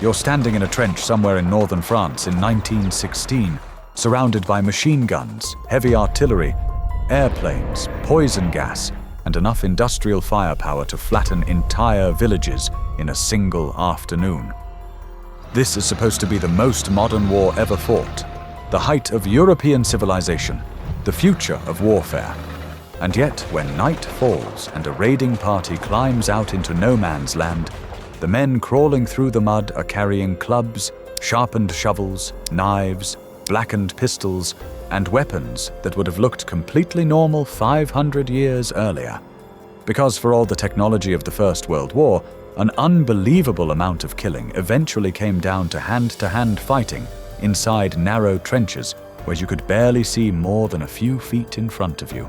You're standing in a trench somewhere in northern France in 1916, surrounded by machine guns, heavy artillery, airplanes, poison gas, and enough industrial firepower to flatten entire villages in a single afternoon. This is supposed to be the most modern war ever fought, the height of European civilization, the future of warfare. And yet, when night falls and a raiding party climbs out into no man's land, the men crawling through the mud are carrying clubs, sharpened shovels, knives, blackened pistols, and weapons that would have looked completely normal 500 years earlier. Because for all the technology of the First World War, an unbelievable amount of killing eventually came down to hand-to-hand fighting inside narrow trenches where you could barely see more than a few feet in front of you.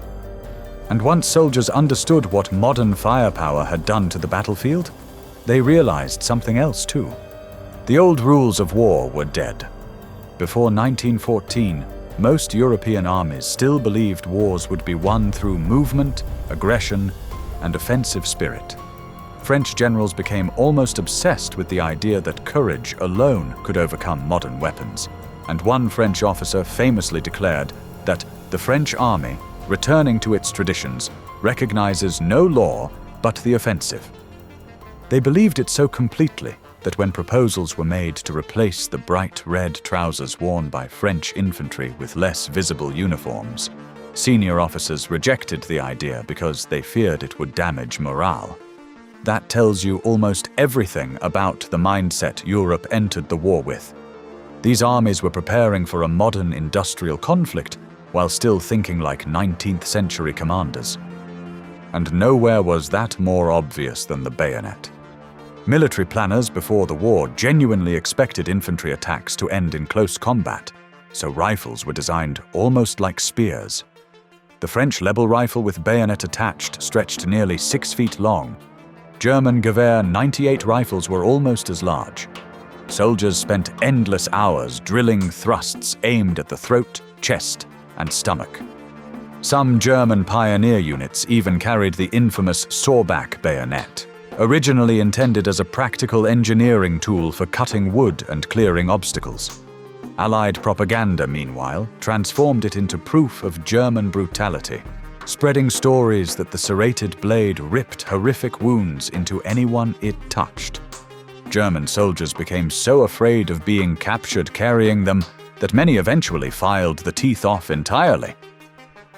And once soldiers understood what modern firepower had done to the battlefield, they realized something else too. The old rules of war were dead. Before 1914, most European armies still believed wars would be won through movement, aggression, and offensive spirit. French generals became almost obsessed with the idea that courage alone could overcome modern weapons, and one French officer famously declared that the French army, returning to its traditions, recognizes no law but the offensive. They believed it so completely that when proposals were made to replace the bright red trousers worn by French infantry with less visible uniforms, senior officers rejected the idea because they feared it would damage morale. That tells you almost everything about the mindset Europe entered the war with. These armies were preparing for a modern industrial conflict while still thinking like 19th century commanders. And nowhere was that more obvious than the bayonet. Military planners before the war genuinely expected infantry attacks to end in close combat, so rifles were designed almost like spears. The French Lebel rifle with bayonet attached stretched nearly 6 feet long. German Gewehr 98 rifles were almost as large. Soldiers spent endless hours drilling thrusts aimed at the throat, chest, and stomach. Some German pioneer units even carried the infamous sawback bayonet, originally intended as a practical engineering tool for cutting wood and clearing obstacles. Allied propaganda, meanwhile, transformed it into proof of German brutality, spreading stories that the serrated blade ripped horrific wounds into anyone it touched. German soldiers became so afraid of being captured carrying them that many eventually filed the teeth off entirely.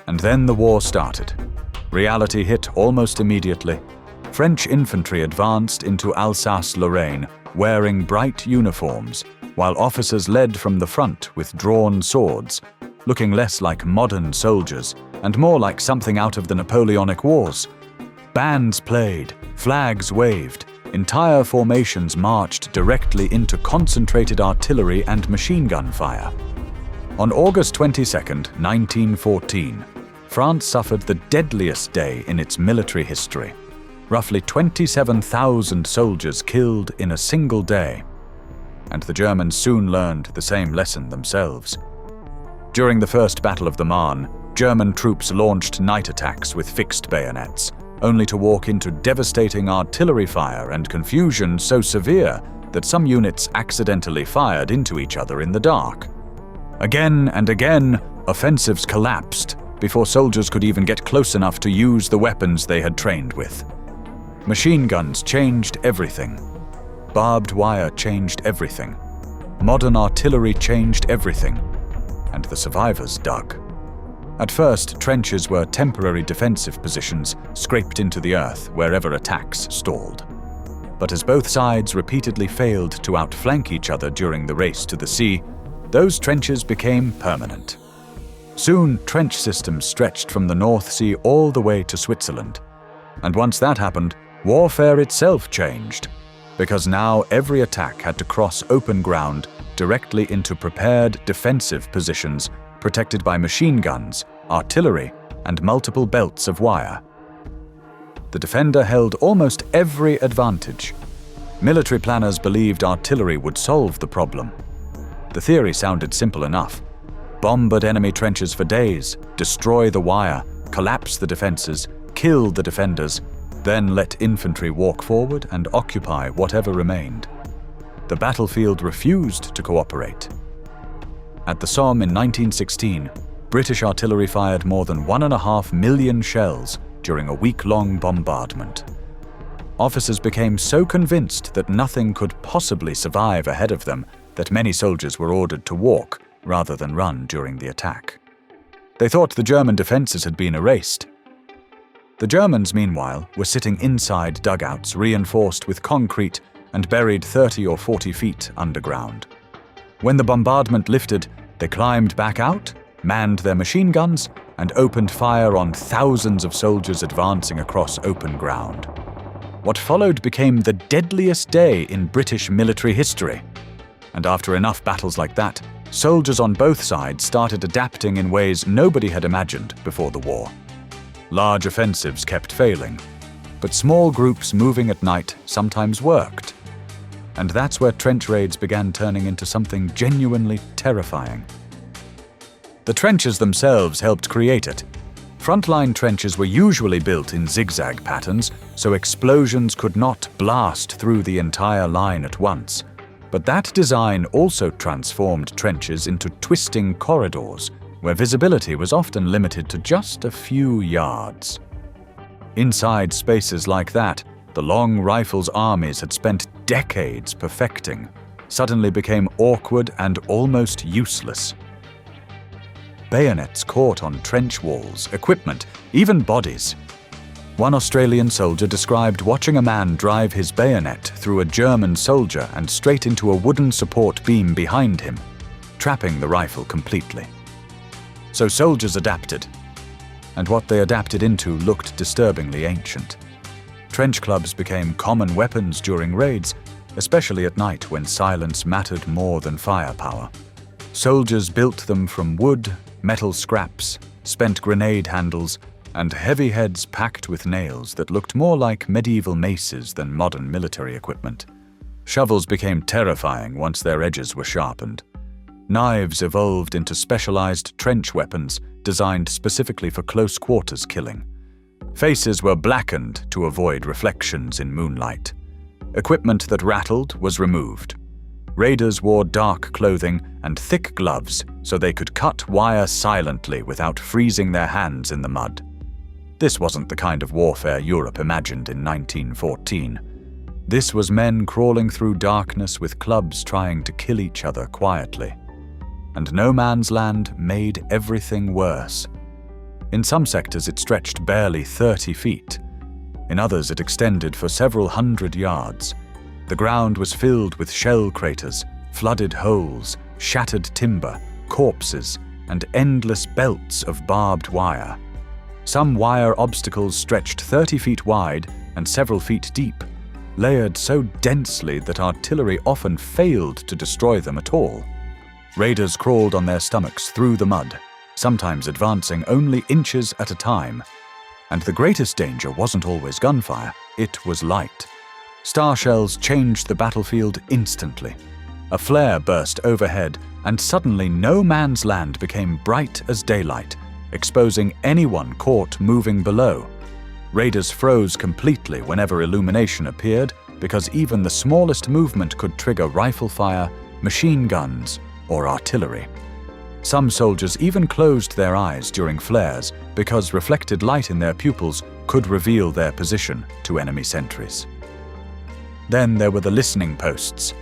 And then the war started. Reality hit almost immediately. French infantry advanced into Alsace-Lorraine wearing bright uniforms, while officers led from the front with drawn swords, looking less like modern soldiers and more like something out of the Napoleonic Wars. Bands played, flags waved, entire formations marched directly into concentrated artillery and machine gun fire. On August 22, 1914, France suffered the deadliest day in its military history. Roughly 27,000 soldiers killed in a single day. And the Germans soon learned the same lesson themselves. During the First Battle of the Marne, German troops launched night attacks with fixed bayonets, only to walk into devastating artillery fire and confusion so severe that some units accidentally fired into each other in the dark. Again and again, offensives collapsed before soldiers could even get close enough to use the weapons they had trained with. Machine guns changed everything. Barbed wire changed everything. Modern artillery changed everything. And the survivors dug. At first, trenches were temporary defensive positions scraped into the earth wherever attacks stalled. But as both sides repeatedly failed to outflank each other during the race to the sea, those trenches became permanent. Soon, trench systems stretched from the North Sea all the way to Switzerland. And once that happened, warfare itself changed, because now every attack had to cross open ground directly into prepared defensive positions protected by machine guns, artillery, and multiple belts of wire. The defender held almost every advantage. Military planners believed artillery would solve the problem. The theory sounded simple enough. Bombard enemy trenches for days, destroy the wire, collapse the defenses, kill the defenders, then let infantry walk forward and occupy whatever remained. the battlefield refused to cooperate. At the Somme in 1916, British artillery fired more than 1.5 million shells during a week-long bombardment. Officers became so convinced that nothing could possibly survive ahead of them that many soldiers were ordered to walk rather than run during the attack. They thought the German defenses had been erased. The Germans, meanwhile, were sitting inside dugouts reinforced with concrete and buried 30 or 40 feet underground. When the bombardment lifted, they climbed back out, manned their machine guns, and opened fire on thousands of soldiers advancing across open ground. What followed became the deadliest day in British military history. And after enough battles like that, soldiers on both sides started adapting in ways nobody had imagined before the war. Large offensives kept failing, but small groups moving at night sometimes worked. And that's where trench raids began turning into something genuinely terrifying. The trenches themselves helped create it. Frontline trenches were usually built in zigzag patterns, so explosions could not blast through the entire line at once. But that design also transformed trenches into twisting corridors, where visibility was often limited to just a few yards. Inside spaces like that, the long rifles armies had spent decades perfecting suddenly became awkward and almost useless. Bayonets caught on trench walls, equipment, even bodies. One Australian soldier described watching a man drive his bayonet through a German soldier and straight into a wooden support beam behind him, trapping the rifle completely. So soldiers adapted, and what they adapted into looked disturbingly ancient. Trench clubs became common weapons during raids, especially at night when silence mattered more than firepower. Soldiers built them from wood, metal scraps, spent grenade handles, and heavy heads packed with nails that looked more like medieval maces than modern military equipment. Shovels became terrifying once their edges were sharpened. Knives evolved into specialized trench weapons designed specifically for close-quarters killing. Faces were blackened to avoid reflections in moonlight. Equipment that rattled was removed. Raiders wore dark clothing and thick gloves so they could cut wire silently without freezing their hands in the mud. This wasn't the kind of warfare Europe imagined in 1914. This was men crawling through darkness with clubs trying to kill each other quietly. And no man's land made everything worse. In some sectors it stretched barely 30 feet. In others it extended for several hundred yards. The ground was filled with shell craters, flooded holes, shattered timber, corpses, and endless belts of barbed wire. Some wire obstacles stretched 30 feet wide and several feet deep, layered so densely that artillery often failed to destroy them at all. Raiders crawled on their stomachs through the mud, sometimes advancing only inches at a time. And the greatest danger wasn't always gunfire, it was light. Star shells changed the battlefield instantly. A flare burst overhead, and suddenly no man's land became bright as daylight, exposing anyone caught moving below. Raiders froze completely whenever illumination appeared, because even the smallest movement could trigger rifle fire, machine guns, or artillery. Some soldiers even closed their eyes during flares because reflected light in their pupils could reveal their position to enemy sentries. Then there were the listening posts.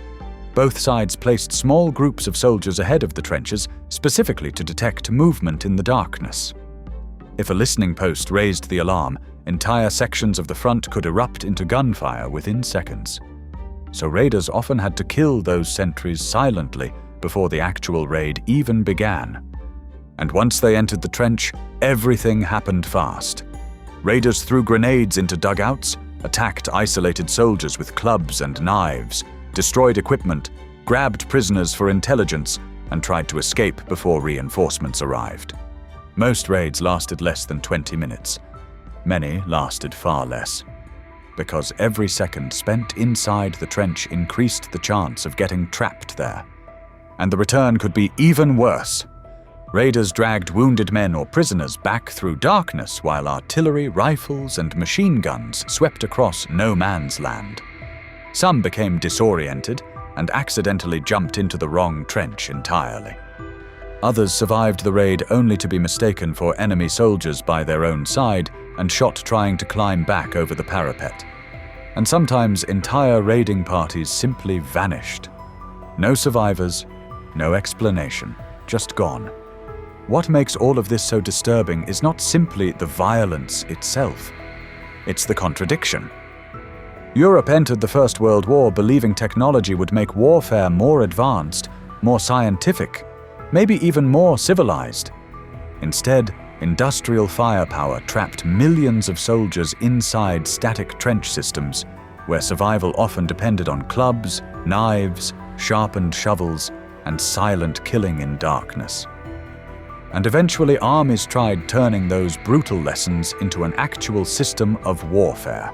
Both sides placed small groups of soldiers ahead of the trenches, specifically to detect movement in the darkness. If a listening post raised the alarm, entire sections of the front could erupt into gunfire within seconds. So raiders often had to kill those sentries silently before the actual raid even began. And once they entered the trench, everything happened fast. Raiders threw grenades into dugouts, attacked isolated soldiers with clubs and knives, destroyed equipment, grabbed prisoners for intelligence, and tried to escape before reinforcements arrived. Most raids lasted less than 20 minutes. Many lasted far less, because every second spent inside the trench increased the chance of getting trapped there. And the return could be even worse. Raiders dragged wounded men or prisoners back through darkness while artillery, rifles, and machine guns swept across no man's land. Some became disoriented, and accidentally jumped into the wrong trench entirely. Others survived the raid only to be mistaken for enemy soldiers by their own side and shot trying to climb back over the parapet. And sometimes entire raiding parties simply vanished. No survivors, no explanation, just gone. What makes all of this so disturbing is not simply the violence itself. It's the contradiction. Europe entered the First World War believing technology would make warfare more advanced, more scientific, maybe even more civilized. Instead, industrial firepower trapped millions of soldiers inside static trench systems, where survival often depended on clubs, knives, sharpened shovels, and silent killing in darkness. And eventually armies tried turning those brutal lessons into an actual system of warfare.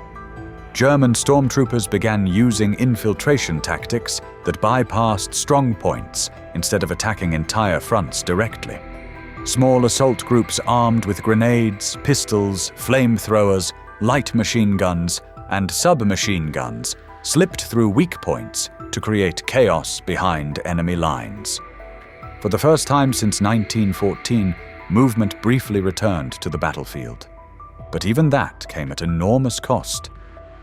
German stormtroopers began using infiltration tactics that bypassed strong points instead of attacking entire fronts directly. Small assault groups armed with grenades, pistols, flamethrowers, light machine guns, and submachine guns slipped through weak points to create chaos behind enemy lines. For the first time since 1914, movement briefly returned to the battlefield. But even that came at enormous cost,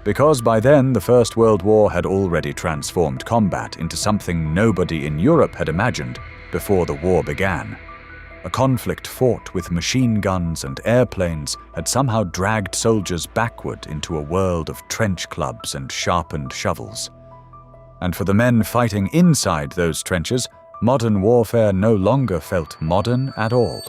because by then the First World War had already transformed combat into something nobody in Europe had imagined before the war began. A conflict fought with machine guns and airplanes had somehow dragged soldiers backward into a world of trench clubs and sharpened shovels. And for the men fighting inside those trenches, modern warfare no longer felt modern at all.